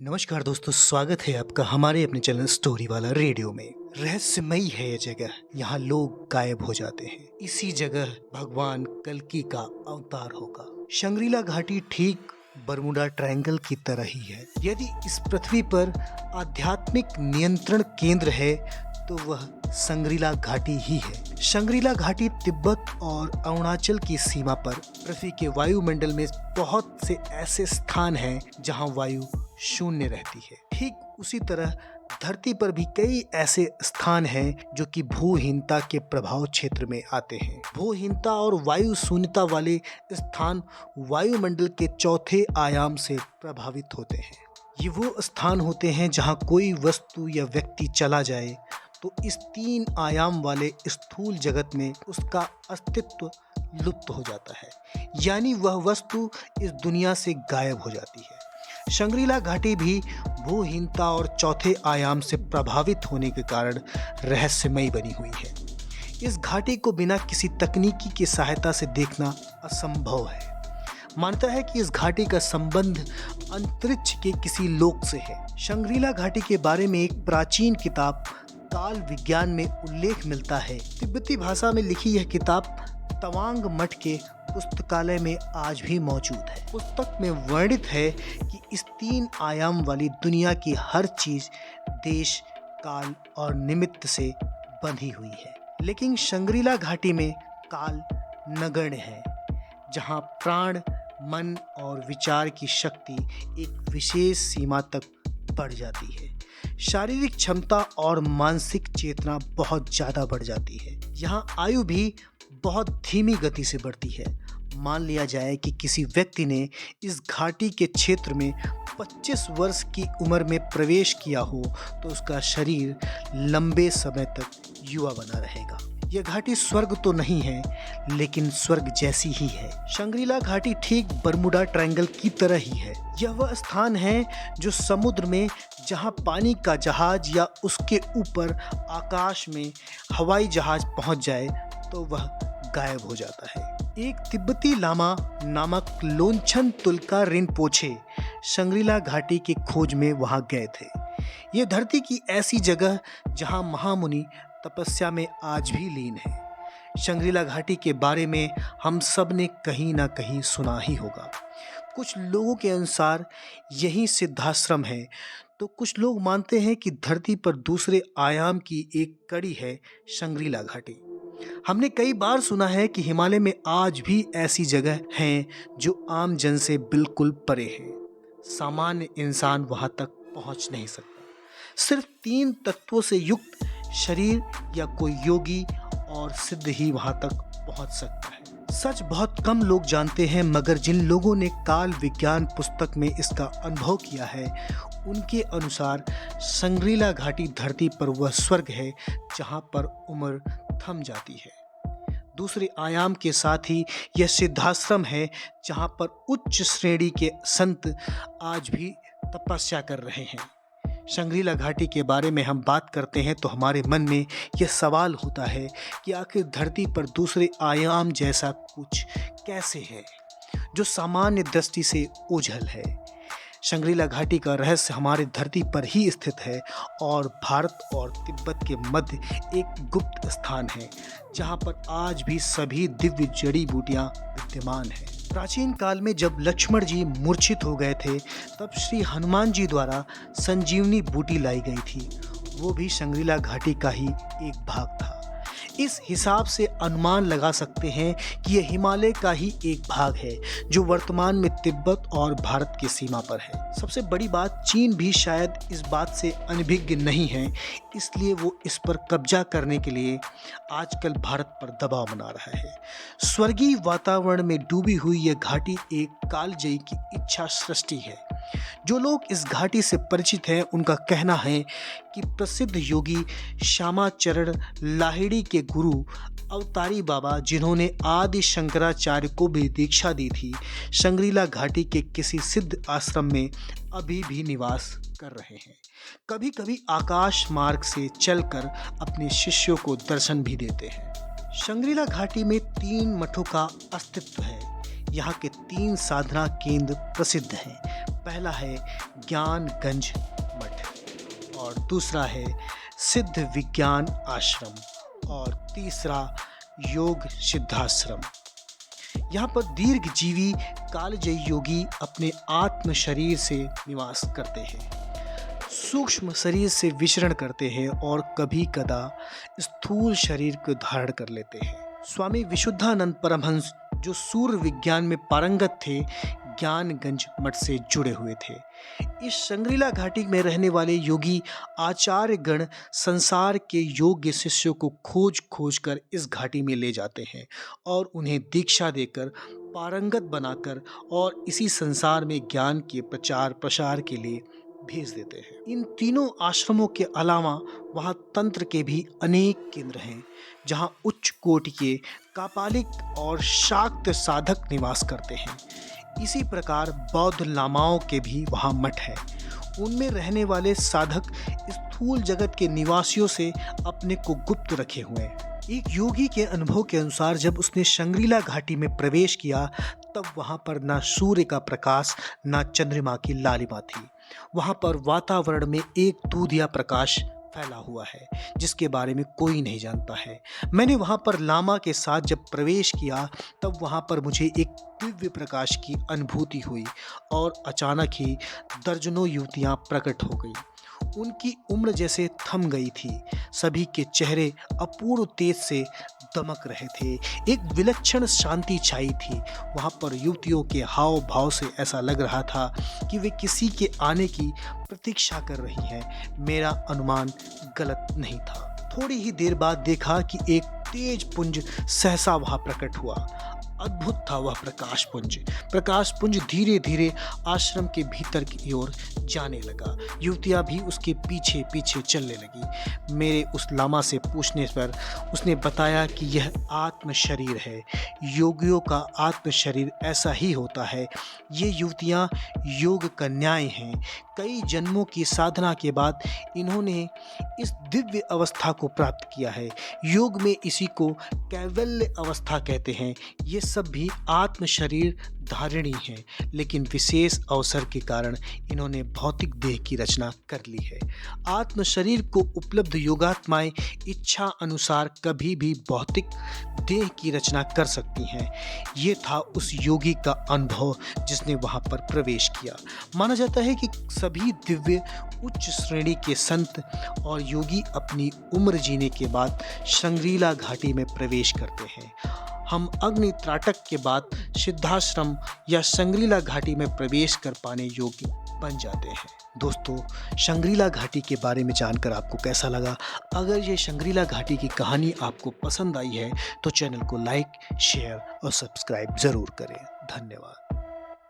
नमस्कार दोस्तों, स्वागत है आपका हमारे अपने चैनल स्टोरी वाला रेडियो में। रहस्यमयी है ये जगह, यहाँ लोग गायब हो जाते हैं। इसी जगह भगवान कल्कि का अवतार होगा। शंग्रीला घाटी ठीक बरमुडा ट्रायंगल की तरह ही है। यदि इस पृथ्वी पर आध्यात्मिक नियंत्रण केंद्र है तो वह शंग्रीला घाटी ही है। शंग्रीला घाटी तिब्बत और अरुणाचल की सीमा पर पृथ्वी के वायुमंडल में बहुत से ऐसे स्थान हैं जहां वायु शून्य रहती है। ठीक उसी तरह धरती पर भी कई ऐसे स्थान हैं जो कि भूहीनता के प्रभाव क्षेत्र में आते हैं। भूहीनता और वायु शून्यता वाले स्थान वायुमंडल के चौथे आयाम से प्रभावित होते हैं। ये वो स्थान होते हैं जहां कोई वस्तु या व्यक्ति चला जाए तो इस तीन आयाम वाले स्थूल जगत में उसका अस्तित्व लुप्त हो जाता है, यानी वह वस्तु इस दुनिया से गायब हो जाती है। शंग्रीला घाटी भी भूहीनता और चौथे आयाम से प्रभावित होने के कारण रहस्यमयी बनी हुई है। इस घाटी को बिना किसी तकनीकी की सहायता से देखना असंभव है। मानता है कि इस घाटी का संबंध अंतरिक्ष के किसी लोक से है। शंग्रीला घाटी के बारे में एक प्राचीन किताब काल विज्ञान में उल्लेख मिलता है। तिब्बती भाषा में लिखी यह किताब तवांग मठ के पुस्तकालय में आज भी मौजूद है। पुस्तक में वर्णित है कि इस तीन आयाम वाली दुनिया की हर चीज देश, काल और निमित्त से बंधी हुई है, लेकिन शंग्रीला घाटी में काल नगण्य है, जहां प्राण, मन और विचार की शक्ति एक विशेष सीमा तक बढ़ जाती है। शारीरिक क्षमता और मानसिक चेतना बहुत ज़्यादा बढ़ जाती है। यहाँ आयु भी बहुत धीमी गति से बढ़ती है। मान लिया जाए कि किसी व्यक्ति ने इस घाटी के क्षेत्र में 25 वर्ष की उम्र में प्रवेश किया हो तो उसका शरीर लंबे समय तक युवा बना रहेगा। यह घाटी स्वर्ग तो नहीं है, लेकिन स्वर्ग जैसी ही है। शंग्रीला घाटी ठीक बरमुडा ट्रायंगल की तरह ही है। यह वह स्थान है जो समुद्र में जहां पानी का जहाज या उसके ऊपर आकाश में हवाई जहाज पहुंच जाए तो वह गायब हो जाता है। एक तिब्बती लामा नामक लोनछन तुल्का रिनपोछे शंग्रीला घाटी की खोज में वहां गए थे। यह धरती की ऐसी जगह जहां महामुनि तपस्या में आज भी लीन है। शंग्रीला घाटी के बारे में हम सब ने कहीं ना कहीं सुना ही होगा। कुछ लोगों के अनुसार यही सिद्धाश्रम है, तो कुछ लोग मानते हैं कि धरती पर दूसरे आयाम की एक कड़ी है शंग्रीला घाटी। हमने कई बार सुना है कि हिमालय में आज भी ऐसी जगह हैं जो आम जन से बिल्कुल परे हैं। सामान्य इंसान वहां तक पहुंच नहीं सकता। सिर्फ 3 तत्वों से युक्त शरीर या कोई योगी और सिद्ध ही वहां तक पहुंच सकता है। सच बहुत कम लोग जानते हैं, मगर जिन लोगों ने काल विज्ञान पुस्तक में इसका अनुभव किया है, उनके अनुसार शंग्रीला घाटी धरती पर वह स्वर्ग है जहां पर उम्र थम जाती है। दूसरे आयाम के साथ ही यह सिद्धाश्रम है जहां पर उच्च श्रेणी के संत आज भी तपस्या कर रहे हैं। शंग्रीला घाटी के बारे में हम बात करते हैं तो हमारे मन में यह सवाल होता है कि आखिर धरती पर दूसरे आयाम जैसा कुछ कैसे है जो सामान्य दृष्टि से ओझल है। शंग्रीला घाटी का रहस्य हमारे धरती पर ही स्थित है और भारत और तिब्बत के मध्य एक गुप्त स्थान है जहां पर आज भी सभी दिव्य जड़ी बूटियां विद्यमान हैं। प्राचीन काल में जब लक्ष्मण जी मूर्छित हो गए थे, तब श्री हनुमान जी द्वारा संजीवनी बूटी लाई गई थी। वो भी शंग्रीला घाटी का ही एक भाग था। इस हिसाब से अनुमान लगा सकते हैं कि यह हिमालय का ही एक भाग है जो वर्तमान में तिब्बत और भारत की सीमा पर है। सबसे बड़ी बात, चीन भी शायद इस बात से अनभिज्ञ नहीं है, इसलिए वो इस पर कब्जा करने के लिए आजकल भारत पर दबाव बना रहा है। स्वर्गीय वातावरण में डूबी हुई यह घाटी एक कालजयी की इच्छा सृष्टि है। जो लोग इस घाटी से परिचित हैं, उनका कहना है कि प्रसिद्ध योगी श्यामाचरण लाहिड़ी के गुरु अवतारी बाबा, जिन्होंने आदि शंकराचार्य को भी दीक्षा दी थी, शंग्रीला घाटी के किसी सिद्ध आश्रम में अभी भी निवास कर रहे हैं। कभी कभी आकाश मार्ग से चलकर अपने शिष्यों को दर्शन भी देते हैं। शंग्रीला घाटी में 3 मठों का अस्तित्व है। यहाँ के 3 साधना केंद्र प्रसिद्ध हैं। पहला है ज्ञानगंज मठ और दूसरा है सिद्ध विज्ञान आश्रम और तीसरा योग सिद्धाश्रम। यहाँ पर दीर्घजीवी कालजयी योगी अपने आत्म शरीर से निवास करते हैं, सूक्ष्म शरीर से विचरण करते हैं और कभी कदा स्थूल शरीर को धारण कर लेते हैं। स्वामी विशुद्धानंद परमहंस जो सूर्य विज्ञान में पारंगत थे, ज्ञानगंज मठ से जुड़े हुए थे। इस शंग्रीला घाटी में रहने वाले योगी आचार्य गण संसार के योग्य शिष्यों को खोज खोज कर इस घाटी में ले जाते हैं और उन्हें दीक्षा देकर पारंगत बनाकर और इसी संसार में ज्ञान के प्रचार प्रसार के लिए भेज देते हैं। इन तीनों आश्रमों के अलावा वहाँ तंत्र के भी अनेक केंद्र हैं, जहाँ उच्च कोटि के कापालिक और शाक्त साधक निवास करते हैं। इसी प्रकार बौद्ध लामाओं के भी वहाँ मठ है। उनमें रहने वाले साधक स्थूल जगत के निवासियों से अपने को गुप्त रखे हुए हैं। एक योगी के अनुभव के अनुसार जब उसने शंग्रीला घाटी में प्रवेश किया तब वहाँ पर ना सूर्य का प्रकाश ना चंद्रमा की लालिमा थी। वहाँ पर वातावरण में एक दूधिया प्रकाश फैला हुआ है जिसके बारे में कोई नहीं जानता है। मैंने वहाँ पर लामा के साथ जब प्रवेश किया तब वहाँ पर मुझे एक दिव्य प्रकाश की अनुभूति हुई और अचानक ही दर्जनों युवतियाँ प्रकट हो गई। उनकी उम्र जैसे थम गई थी। सभी के चेहरे अपूर्व तेज से दमक रहे थे। एक विलक्षण शांति छाई थी। वहाँ पर युवतियों के हाव भाव से ऐसा लग रहा था कि वे किसी के आने की प्रतीक्षा कर रही हैं। मेरा अनुमान गलत नहीं था। थोड़ी ही देर बाद देखा कि एक तेज पुंज सहसा वहाँ प्रकट हुआ। अद्भुत था वह प्रकाश पुंज धीरे धीरे आश्रम के भीतर की ओर जाने लगा। युवतियाँ भी उसके पीछे पीछे चलने लगी। मेरे उस लामा से पूछने पर उसने बताया कि यह आत्म शरीर है। योगियों का आत्म शरीर ऐसा ही होता है। ये युवतियाँ योग कन्याएं हैं। कई जन्मों की साधना के बाद इन्होंने इस दिव्य अवस्था को प्राप्त किया है। योग में इसी को कैवल्य अवस्था कहते हैं। ये सब भी आत्म शरीर धारिणी हैं, लेकिन विशेष अवसर के कारण इन्होंने भौतिक देह की रचना कर ली है। आत्म शरीर को उपलब्ध योगात्माएं इच्छा अनुसार कभी भी भौतिक देह की रचना कर सकती हैं। ये था उस योगी का अनुभव जिसने वहाँ पर प्रवेश किया। माना जाता है कि सभी दिव्य उच्च श्रेणी के संत और योगी अपनी उम्र जीने के बाद शंग्रीला घाटी में प्रवेश करते हैं। हम अग्नि त्राटक के बाद सिद्धाश्रम या शंग्रीला घाटी में प्रवेश कर पाने योग्य बन जाते हैं। दोस्तों, शंग्रीला घाटी के बारे में जानकर आपको कैसा लगा? अगर ये शंग्रीला घाटी की कहानी आपको पसंद आई है तो चैनल को लाइक, शेयर और सब्सक्राइब ज़रूर करें। धन्यवाद।